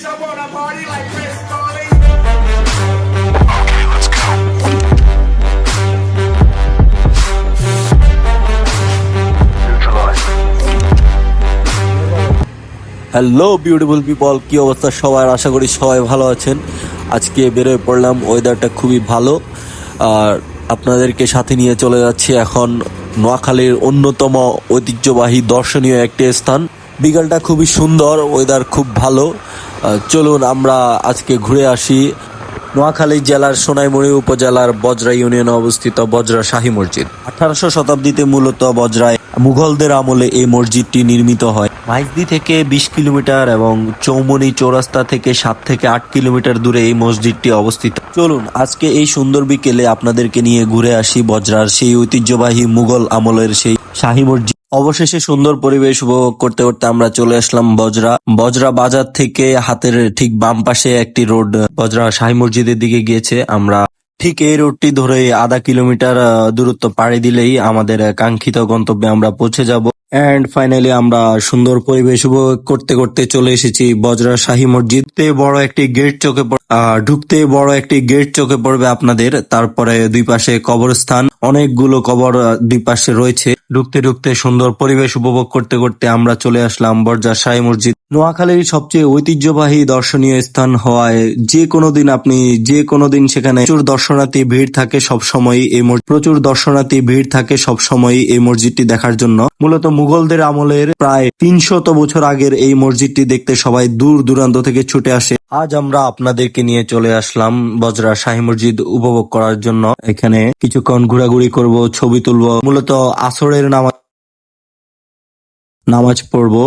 I wanna party like Chris Farley. Hello beautiful people, কি অবস্থা সবার? আশা করি সবাই ভালো আছেন। আজকে বেরোয় পড়লাম, ওয়েদারটা খুবই ভালো। আর আপনাদেরকে সাথে নিয়ে চলে যাচ্ছি এখন নোয়াখালীর অন্যতম ঐতিহ্যবাহী দর্শনীয় একটি স্থান। বিকালটা খুবই সুন্দর, ওয়েদার খুব ভালো। চলুন আমরা আজকে ঘুরে আসি নোয়াখালী জেলার সোনাইমুড়ি উপজেলার বজরা ইউনিয়নে অবস্থিত বজরা শাহী মসজিদ। 18শো শতাব্দীতে মূলত বজরায় মুঘলদের আমলে এই মসজিদটি নির্মিত হয়। মাইজদি থেকে 20 কিলোমিটার এবং চৌমনি চৌরাস্তা থেকে 7 থেকে 8 কিলোমিটার দূরে এই মসজিদটি অবস্থিত। চলুন আজকে এই সুন্দর বিকেলে আপনাদেরকে নিয়ে ঘুরে আসি বজরার সেই ঐতিহ্যবাহী মুঘল আমলের সেই শাহী মসজিদ। অবশেষে সুন্দর পরিবেশ উপভোগ করতে করতে আমরা চলে আসলাম বজরা বাজার থেকে হাতের ঠিক বাম পাশে একটি রোড বজরা শাহী মসজিদের দিকে গিয়েছে। আমরা ঠিক এই রোডটি ধরে আধা কিলোমিটার দূরত্ব পাড়ি দিলেই আমাদের কাঙ্ক্ষিত গন্তব্যে আমরা পৌঁছে যাব। এন্ড ফাইনালি আমরা সুন্দর পরিবেশ উপভোগ করতে করতে চলে এসেছি বজরা শাহী মসজিদ। বড় একটি গেট চোখে ঢুকতে বড় একটি গেট চোখে পড়বে আপনাদের। তারপরে দুই পাশে কবরস্থান, অনেকগুলো কবর দুই পাশে রয়েছে। ঢুকতে ঢুকতে সুন্দর পরিবেশ উপভোগ করতে করতে আমরা চলে আসলাম বজরা শাহী মসজিদ। নোয়াখালীর সবচেয়ে ঐতিহ্যবাহী দর্শনীয় স্থান হওয়ায় যে কোনো দিন সেখানে প্রচুর দর্শনার্থী ভিড় থাকে সবসময় এই মসজিদটি দেখার জন্য। মূলত মুঘলদের আমলের প্রায় 300 বছর আগের এই মসজিদটি দেখতে সবাই দূর দূরান্ত থেকে ছুটে আসে। আজ আমরা আপনাদেরকে নিয়ে চলে আসলাম বজরা শাহী মসজিদ উপভোগ করার জন্য। এখানে কিছুক্ষণ ঘোরাঘুরি করব, ছবি তুলবো, মূলত আসরের নামাজ পড়বো।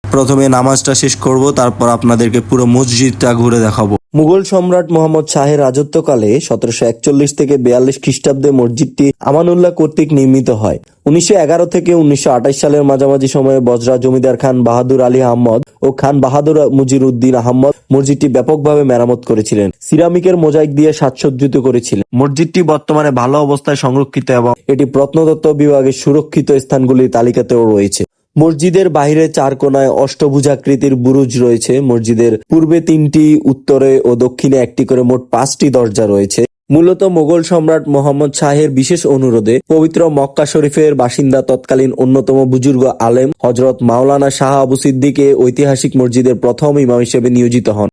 প্রথমে নামাজটা শেষ করব, তারপর আপনাদেরকে পুরো মসজিদটা ঘুরে দেখাবো। মুঘল সম্রাট মোহাম্মদ শাহের রাজত্বকালে 1741 থেকে 42 খ্রিস্টাব্দে মসজিদটি আমানুল্লাহ কর্তৃক নির্মিত হয়। 1911 থেকে 1928 সালের মাঝামাঝি সময়ে বজরা জমিদার খান বাহাদুর আলী আহমদ ও খান বাহাদুর মুজিরউদ্দিন আহমদ মসজিদটি ব্যাপকভাবে মেরামত করেছিলেন। সিরামিকের মোজাইক দিয়ে সাজসজ্জিত করেছিলেন। মসজিদটি বর্তমানে ভালো অবস্থায় সংরক্ষিত এবং এটি প্রত্নতত্ত্ব বিভাগের সুরক্ষিত স্থানগুলির তালিকাতেও রয়েছে। মসজিদের বাইরে 4 কোণায় অষ্টভুজাকৃতির বুরুজ রয়েছে। মসজিদের পূর্বে 3টি, উত্তরে ও দক্ষিণে 1টি করে মোট 5টি দরজা রয়েছে। মূলত মোগল সম্রাট মোহাম্মদ শাহের বিশেষ অনুরোধে পবিত্র মক্কা শরীফের বাসিন্দা তৎকালীন অন্যতম বুজুর্গ আলেম হযরত মাওলানা শাহ আবু সিদ্দিক ঐতিহাসিক মসজিদের প্রথম ইমাম হিসেবে নিয়োজিত হন।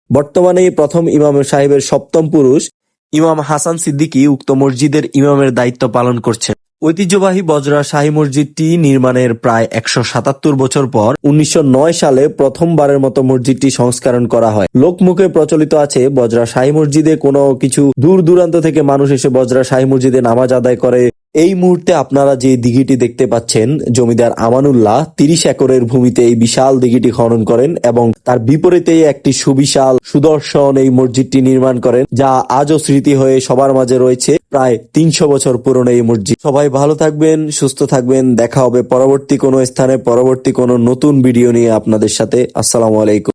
বর্তমানে এই প্রথম ইমাম সাহেবের 7ম পুরুষ ইমাম হাসান সিদ্দিকী উক্ত মসজিদের ইমামের দায়িত্ব পালন করছেন। ঐতিহ্যবাহী বজরা শাহী মসজিদটি নির্মাণের প্রায় 177 বছর পর 1909 সালে প্রথমবারের মতো মসজিদটি সংস্করণ করা হয়। লোকমুখে প্রচলিত আছে বজরা শাহী মসজিদে কোনো কিছু দূর দূরান্ত থেকে মানুষ এসে বজরা শাহী মসজিদে নামাজ আদায় করে। এই মুহূর্তে আপনারা যে দিঘিটি দেখতে পাচ্ছেন, জমিদার আমানুল্লাহ 30 একরের ভূমিতে এই বিশাল দিঘিটি খনন করেন এবং তার বিপরীতে একটি সুবিশাল সুদর্শন এই মসজিদটি নির্মাণ করেন, যা আজও স্মৃতি হয়ে সবার মাঝে রয়েছে। প্রায় 300 বছর পুরনো এই মসজিদ। সবাই ভালো থাকবেন, সুস্থ থাকবেন। দেখা হবে পরবর্তী কোনো স্থানে, পরবর্তী কোনো নতুন ভিডিও নিয়ে আপনাদের সাথে। আসসালামু আলাইকুম।